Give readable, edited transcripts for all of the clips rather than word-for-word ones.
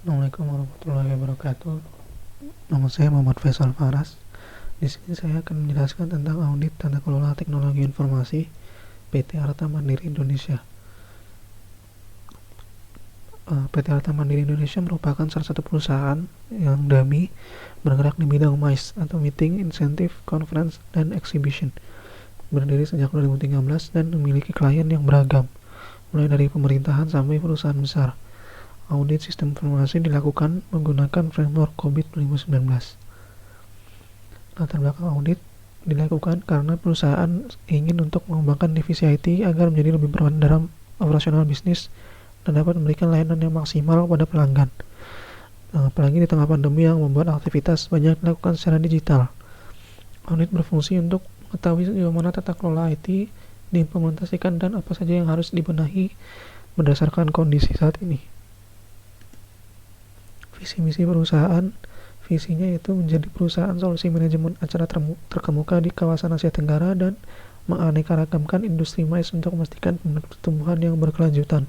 Assalamualaikum warahmatullahi wabarakatuh. Nama saya Muhammad Faisal Faras. Di sini saya akan menjelaskan tentang audit tata kelola teknologi informasi PT Arta Mandiri Indonesia. PT Arta Mandiri Indonesia merupakan salah satu perusahaan yang bergerak di bidang MICE atau Meeting, Incentive, Conference, dan Exhibition. Berdiri sejak 2013 dan memiliki klien yang beragam, mulai dari pemerintahan sampai perusahaan besar. Audit sistem informasi dilakukan menggunakan framework COBIT 2019. Latar belakang audit dilakukan karena perusahaan ingin untuk mengembangkan divisi IT agar menjadi lebih berperan dalam operasional bisnis dan dapat memberikan layanan yang maksimal kepada pelanggan. Apalagi di tengah pandemi yang membuat aktivitas banyak dilakukan secara digital. Audit berfungsi untuk mengetahui sejauh mana tata kelola IT diimplementasikan dan apa saja yang harus dibenahi berdasarkan kondisi saat ini. Visi misi perusahaan, visinya itu menjadi perusahaan solusi manajemen acara terkemuka di kawasan Asia Tenggara dan menganeka-ragamkan industri MICE untuk memastikan pertumbuhan yang berkelanjutan.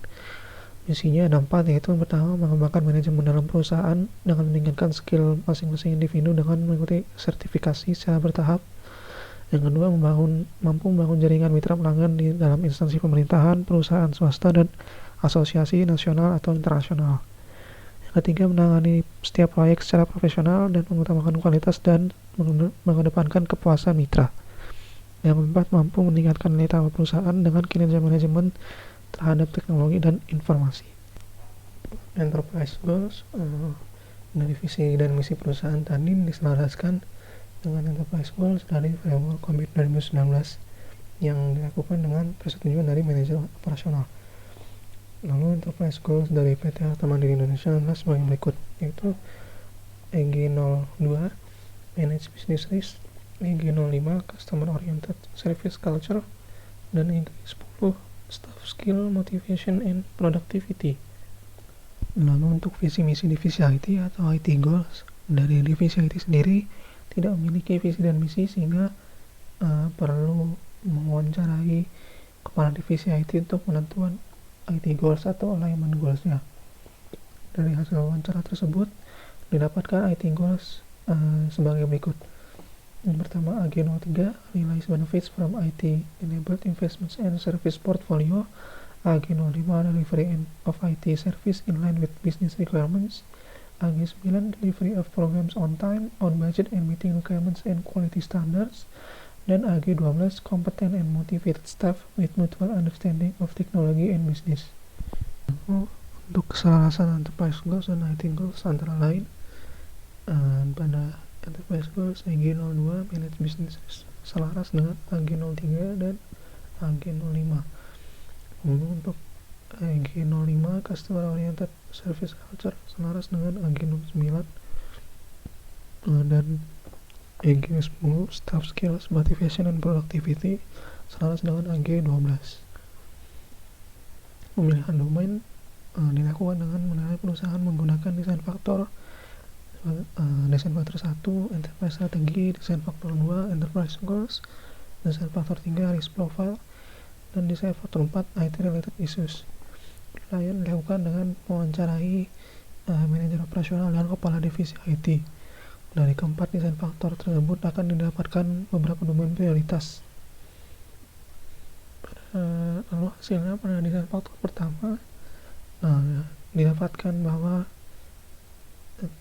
Misinya ada 4, yaitu yang pertama mengembangkan manajemen dalam perusahaan dengan meningkatkan skill masing-masing individu dengan mengikuti sertifikasi secara bertahap. Yang kedua, mampu membangun jaringan mitra pelanggan di dalam instansi pemerintahan, perusahaan swasta, dan asosiasi nasional atau internasional. Ketiga, menangani setiap proyek secara profesional dan mengutamakan kualitas dan mengedepankan kepuasan mitra. Yang keempat, mampu meningkatkan nilai tambah perusahaan dengan kinerja manajemen terhadap teknologi dan informasi. Enterprise Goals dari visi dan misi perusahaan tadi diselaraskan dengan Enterprise Goals dari framework COBIT 2019 yang dilakukan dengan persetujuan dari manajer operasional. Lalu Enterprise Goals dari PT Arta Mandiri Indonesia adalah sebagai berikut, yaitu EG02 Manage Business Risk, EG05 Customer Oriented Service Culture, dan EG10 Staff Skill Motivation and Productivity. Lalu untuk visi misi divisi IT atau IT Goals dari divisi IT sendiri tidak memiliki visi dan misi sehingga perlu mewawancarai kepala divisi IT untuk penentuan IT Goals atau alignment goals-nya. Dari hasil wawancara tersebut didapatkan IT Goals sebagai berikut. Yang pertama, AG03 Realize Benefits from IT Enabled Investments and Service Portfolio. AG05 Delivery of IT Service in line with business requirements. AG9 Delivery of programs on time, on budget and meeting requirements and quality standards. Dan AG12 Competent and Motivated Staff with Mutual Understanding of Technology and Business. Untuk keselarasan Enterprise Goals dan IT Goals antara lain, pada Enterprise Goals AG02 Manage Business selaras dengan AG03 dan AG05. Lalu untuk AG05 Customer Oriented Service Culture selaras dengan AG09 dan AG10 Staff Skills, Motivation, and Productivity selaras dengan AG12. Pemilihan domain dilakukan dengan menilai perusahaan menggunakan desain faktor 1, Enterprise Strategi, desain faktor 2, Enterprise Goals, desain faktor 3, Risk Profile, dan desain faktor 4, IT Related Issues. Penilaian dilakukan dengan mewawancarai manajer operasional dan kepala divisi IT. Dari keempat desain faktor tersebut akan didapatkan beberapa domain prioritas. Lalu hasilnya pada desain faktor pertama didapatkan bahwa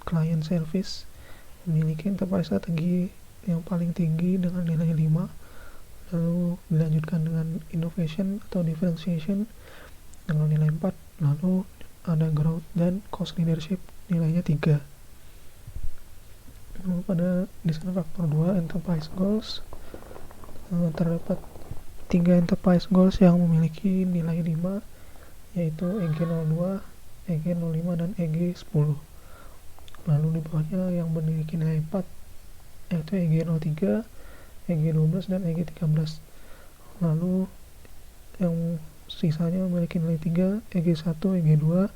client service memiliki enterprise strategi yang paling tinggi dengan nilai 5, lalu dilanjutkan dengan innovation atau differentiation dengan nilai 4, lalu ada growth dan cost leadership nilainya 3. Lalu pada desain faktor 2 Enterprise Goals terdapat 3 Enterprise Goals yang memiliki nilai 5, yaitu EG02, EG05, dan EG10. Lalu di bawahnya yang memiliki nilai 4 yaitu EG03, EG12, dan EG13. Lalu yang sisanya memiliki nilai 3, EG1, EG2,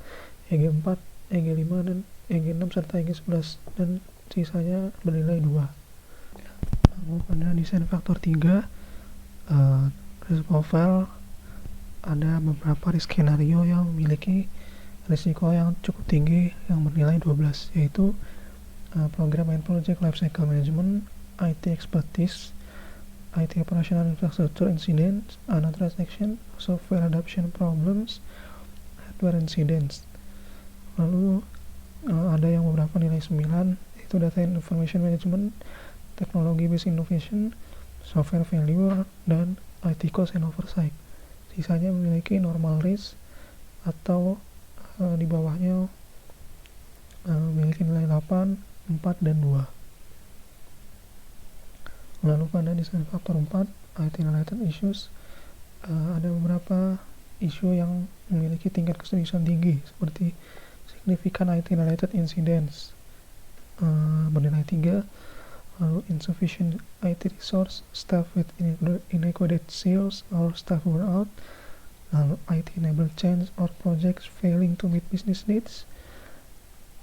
EG4, EG5, dan EG6 serta EG11, dan sisanya bernilai 2. Lalu pada desain faktor 3 risk profile ada beberapa risk skenario yang memiliki risiko yang cukup tinggi yang bernilai 12, yaitu Program and Project Lifecycle Management, IT Expertise, IT Operational Infrastructure Incidents, Unauthorized Action, Software Adoption Problems, Hardware Incidents. Lalu ada yang beberapa nilai 9, yaitu Data and Information Management, Technology Based Innovation, Software Failure, dan IT Cost and Oversight. Sisanya memiliki normal risk atau di bawahnya memiliki nilai 8, 4, dan 2. Lalu pada desain faktor 4, IT related issues, ada beberapa isu yang memiliki tingkat keseriusan tinggi seperti significant IT related incidents bernilai 3, lalu insufficient IT resource, staff with inadequate skills or staff burnout, lalu IT enabled change or projects failing to meet business needs,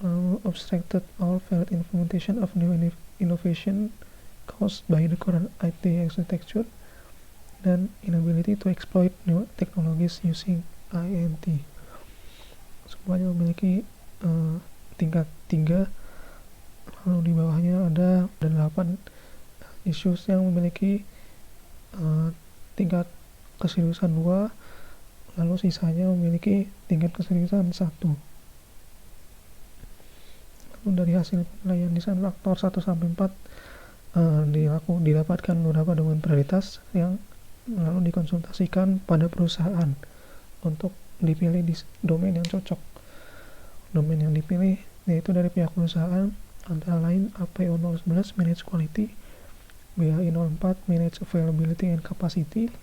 lalu obstructed or failed implementation of new innovation caused by the current IT architecture, dan inability to exploit new technologies using INT. Semuanya memiliki tingkat 3. Lalu di bawahnya ada 8 issues yang memiliki tingkat keseriusan 2, lalu sisanya memiliki tingkat keseriusan 1. Lalu dari hasil penilaian desain faktor 1-4 didapatkan beberapa domain prioritas yang lalu dikonsultasikan pada perusahaan untuk dipilih di domain yang cocok. Domain yang dipilih yaitu dari pihak perusahaan antara lain APO 011 Manage Quality, BHI 04 Manage Availability and Capacity,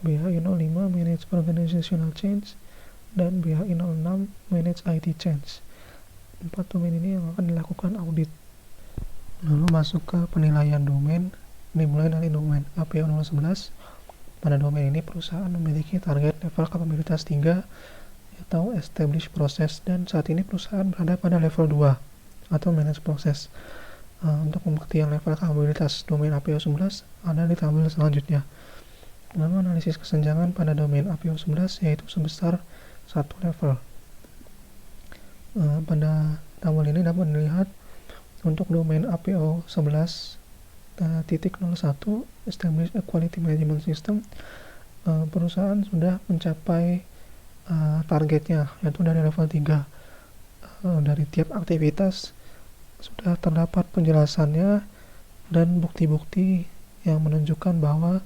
BHI 05 Manage Organizational Change, dan BHI 06 Manage IT Change. 4 domain ini yang akan dilakukan audit. Lalu masuk ke penilaian domain, dimulai dari domain APO 011. Pada domain ini perusahaan memiliki target level kapabilitas 3 atau Established Process, dan saat ini perusahaan berada pada level 2 atau Manage Process. Untuk pembuktian level kapabilitas domain APO 11 ada di tabel selanjutnya. Lalu analisis kesenjangan pada domain APO 11 yaitu sebesar 1 level. Pada tabel ini dapat dilihat untuk domain APO 11 titik 01 Establish a Quality Management System, perusahaan sudah mencapai targetnya, yaitu dari level 3. Dari tiap aktivitas sudah terdapat penjelasannya dan bukti-bukti yang menunjukkan bahwa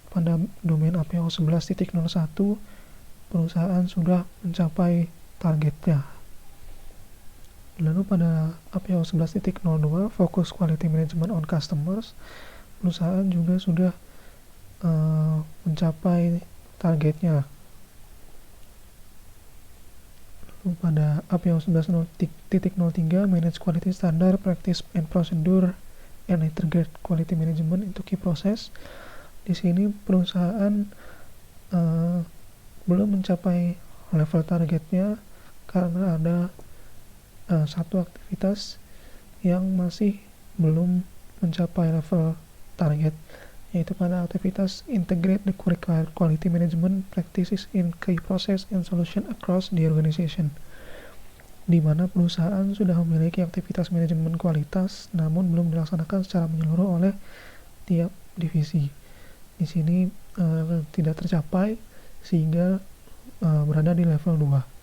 pada domain APO 11.01 perusahaan sudah mencapai targetnya. Lalu pada APO 11.02 Focus Quality Management on Customers, perusahaan juga sudah mencapai targetnya. Lalu pada APO 11.03 Manage Quality Standard, Practice and Procedure and Integrate Quality Management into Key Process. Di sini perusahaan belum mencapai level targetnya karena ada satu aktivitas yang masih belum mencapai level target, yaitu pada aktivitas Integrate the Required Quality Management Practices in Key Process and Solution across the organization, di mana perusahaan sudah memiliki aktivitas manajemen kualitas namun belum dilaksanakan secara menyeluruh oleh tiap divisi. Di sini tidak tercapai sehingga berada di level 2.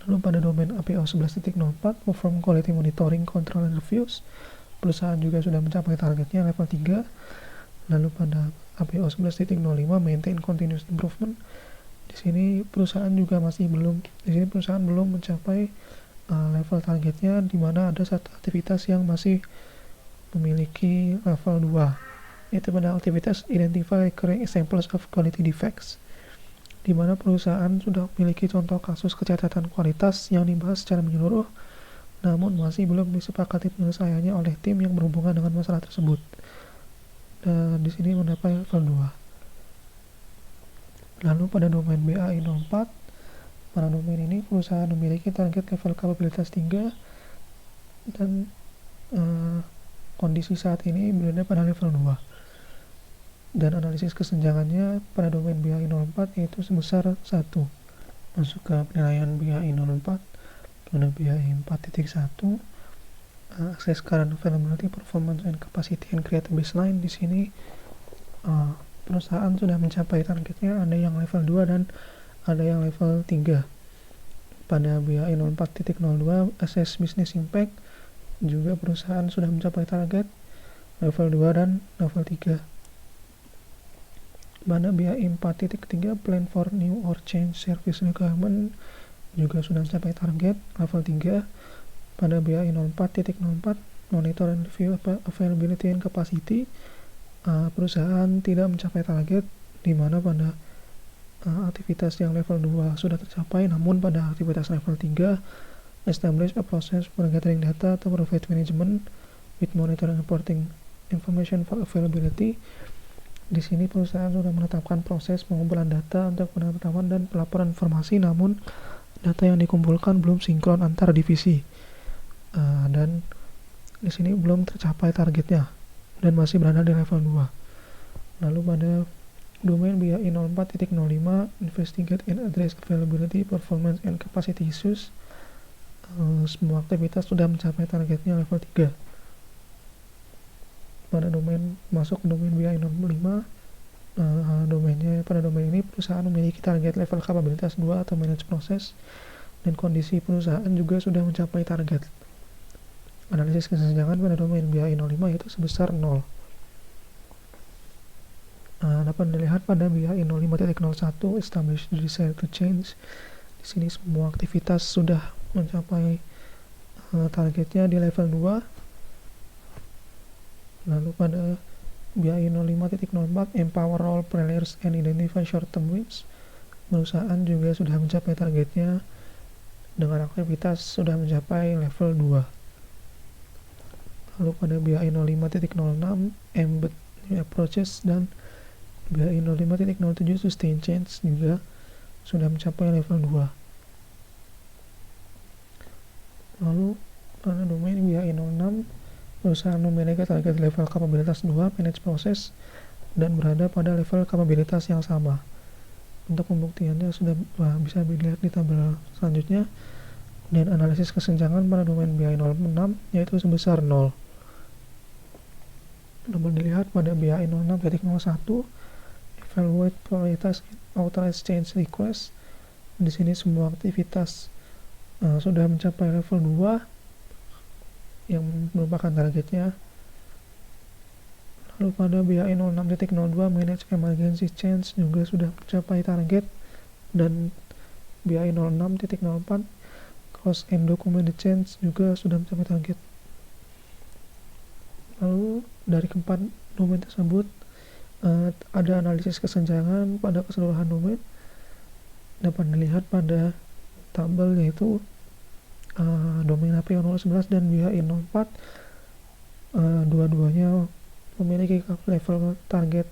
Lalu pada domain APO 11.04 Perform Quality Monitoring, Control and Reviews, perusahaan juga sudah mencapai targetnya level 3. Lalu pada APO 11.05 Maintain Continuous Improvement, di sini perusahaan belum mencapai level targetnya, di mana ada satu aktivitas yang masih memiliki level 2, yaitu pada aktivitas Identify Recurring Examples of Quality Defects, di mana perusahaan sudah memiliki contoh kasus kecacatan kualitas yang dibahas secara menyeluruh, namun masih belum disepakati penyelesaiannya oleh tim yang berhubungan dengan masalah tersebut. Dan di sini mencapai level 2. Lalu pada domain BAI 04, pada domain ini perusahaan memiliki target level kapabilitas 3 dan kondisi saat ini berada pada level 2. Dan analisis kesenjangannya pada domain BAI 04 yaitu sebesar 1. Masuk ke penilaian BAI 04, pada BAI 4.1, access current availability, performance and capacity and create a baseline. Di sini perusahaan sudah mencapai targetnya, ada yang level 2 dan ada yang level 3. Pada BAI 04.02, assess business impact, juga perusahaan sudah mencapai target level 2 dan level 3. Pada BAI 4.3, plan for new or change service requirement, juga sudah mencapai target level 3. Pada BAI 04.04, monitor and review availability and capacity, perusahaan tidak mencapai target, di mana pada aktivitas yang level 2 sudah tercapai, namun pada aktivitas level 3, establish a process for gathering data to provide management with monitoring and reporting information for availability. Di sini perusahaan sudah menetapkan proses pengumpulan data untuk penetapan dan pelaporan informasi, namun data yang dikumpulkan belum sinkron antar divisi, dan di sini belum tercapai targetnya dan masih berada di level 2. Lalu pada domain BAI 04.05, investigate and address availability, performance and capacity issues, semua aktivitas sudah mencapai targetnya level 3. Pada domain masuk ke domain BAI 05, pada domain ini perusahaan memiliki target level kapabilitas 2 atau manage proses, dan kondisi perusahaan juga sudah mencapai target. Analisis kesenjangan pada domain BAI 05 yaitu sebesar 0. Dapat dilihat pada BAI 05.01, establish the desire to change. Di sini semua aktivitas sudah mencapai targetnya di level 2. Lalu pada BAI 05.04, empower role players and identify short-term wins, perusahaan juga sudah mencapai targetnya dengan aktivitas sudah mencapai level 2. Lalu pada BAI 05.06, embed new approaches, dan BAI 05.07, sustain change, juga sudah mencapai level 2. Lalu pada domain BAI 06, perusahaan memiliki target level kapabilitas 2, manage proses, dan berada pada level kapabilitas yang sama. Untuk pembuktiannya sudah bisa dilihat di tabel selanjutnya. Dan analisis kesenjangan pada domain BAI 06 yaitu sebesar 0. Dapat dilihat pada BAI 06.01, evaluate prioritas authorize change request. Di sini semua aktivitas sudah mencapai level 2 yang merupakan targetnya. Lalu pada BAI 06.02, manage emergency change, juga sudah mencapai target. Dan BAI 06.04, cost and document change, juga sudah mencapai target. Lalu dari keempat domain tersebut ada analisis kesenjangan pada keseluruhan domain, dapat dilihat pada tabel, yaitu domain HP 011 dan BAI 04, dua-duanya memiliki level target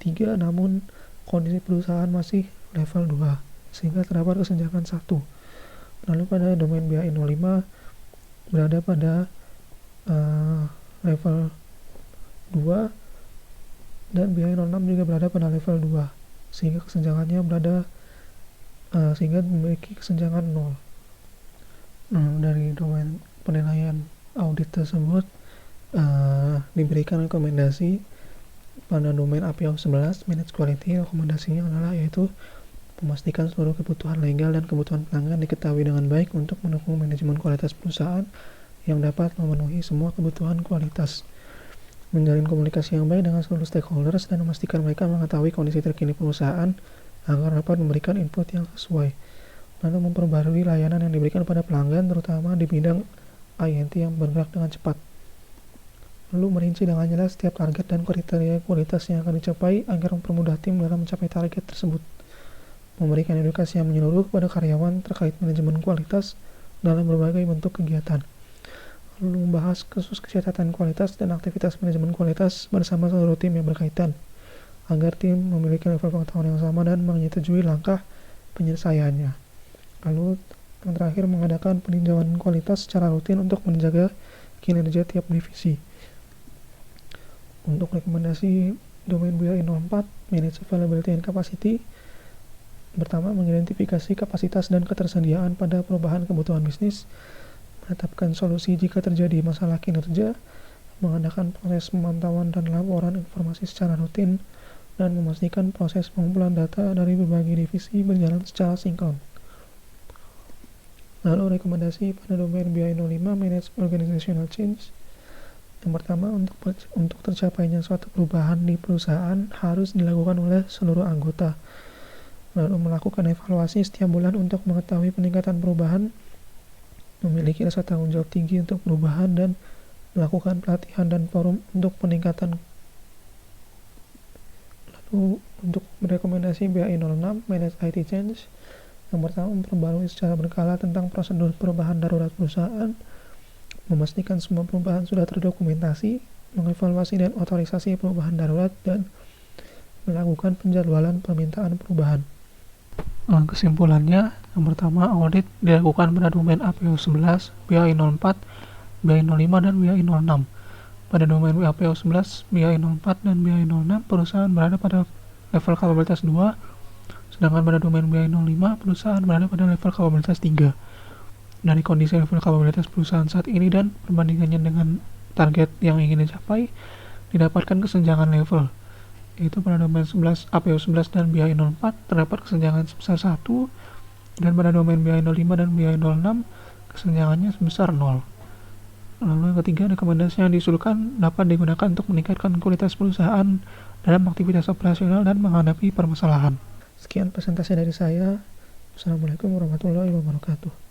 3, namun kondisi perusahaan masih level 2, sehingga terdapat kesenjangan 1. Lalu pada domain BAI 05 berada pada level 2, dan BAI 06 juga berada pada level 2, sehingga kesenjangannya sehingga memiliki kesenjangan 0. Dari domain penilaian audit tersebut diberikan rekomendasi pada domain APO 11, manage quality. Rekomendasinya adalah yaitu memastikan seluruh kebutuhan legal dan kebutuhan pelanggan diketahui dengan baik untuk mendukung manajemen kualitas perusahaan yang dapat memenuhi semua kebutuhan kualitas, menjalin komunikasi yang baik dengan seluruh stakeholders, dan memastikan mereka mengetahui kondisi terkini perusahaan agar dapat memberikan input yang sesuai. Lalu memperbarui layanan yang diberikan pada pelanggan, terutama di bidang INT yang bergerak dengan cepat. Lalu merinci dengan jelas setiap target dan kriteria kualitas yang akan dicapai agar mempermudah tim dalam mencapai target tersebut. Memberikan edukasi yang menyeluruh pada karyawan terkait manajemen kualitas dalam berbagai bentuk kegiatan. Lalu membahas kasus kecacatan kualitas dan aktivitas manajemen kualitas bersama seluruh tim yang berkaitan, agar tim memiliki level pengetahuan yang sama dan menyetujui langkah penyelesaiannya. Lalu yang terakhir, mengadakan peninjauan kualitas secara rutin untuk menjaga kinerja tiap divisi. Untuk rekomendasi domain BAI 04, manage availability and capacity, Pertama, mengidentifikasi kapasitas dan ketersediaan pada perubahan kebutuhan bisnis, menetapkan solusi jika terjadi masalah kinerja, mengadakan proses pemantauan dan laporan informasi secara rutin, dan memastikan proses pengumpulan data dari berbagai divisi berjalan secara sinkron. Lalu rekomendasi pada domain BI 05 Manage Organizational Change. Yang pertama, untuk tercapainya suatu perubahan di perusahaan harus dilakukan oleh seluruh anggota. Lalu melakukan evaluasi setiap bulan untuk mengetahui peningkatan perubahan, memiliki rasa tanggung jawab tinggi untuk perubahan, dan melakukan pelatihan dan forum untuk peningkatan. Lalu untuk rekomendasi BI 06 Manage IT Change. Yang pertama, memperbarui secara berkala tentang prosedur perubahan darurat perusahaan, memastikan semua perubahan sudah terdokumentasi, mengevaluasi dan otorisasi perubahan darurat, dan melakukan penjadwalan permintaan perubahan. Kesimpulannya, yang pertama, audit dilakukan pada domain APO 11, BI 04, BI 05, dan BI 06. Pada domain APO 11, BI 04, dan BI 06, perusahaan berada pada level kapabilitas 2, sedangkan pada domain BI 05, perusahaan berada pada level kapabilitas 3. Dari kondisi level kapabilitas perusahaan saat ini dan perbandingannya dengan target yang ingin dicapai, didapatkan kesenjangan level, yaitu pada domain 11, APO 11 dan BI 04 terdapat kesenjangan sebesar 1, dan pada domain BI 05 dan BI 06 kesenjangannya sebesar 0. Lalu yang ketiga, rekomendasi yang diusulkan dapat digunakan untuk meningkatkan kualitas perusahaan dalam aktivitas operasional dan menghadapi permasalahan. Sekian presentasi dari saya. Assalamualaikum warahmatullahi wabarakatuh.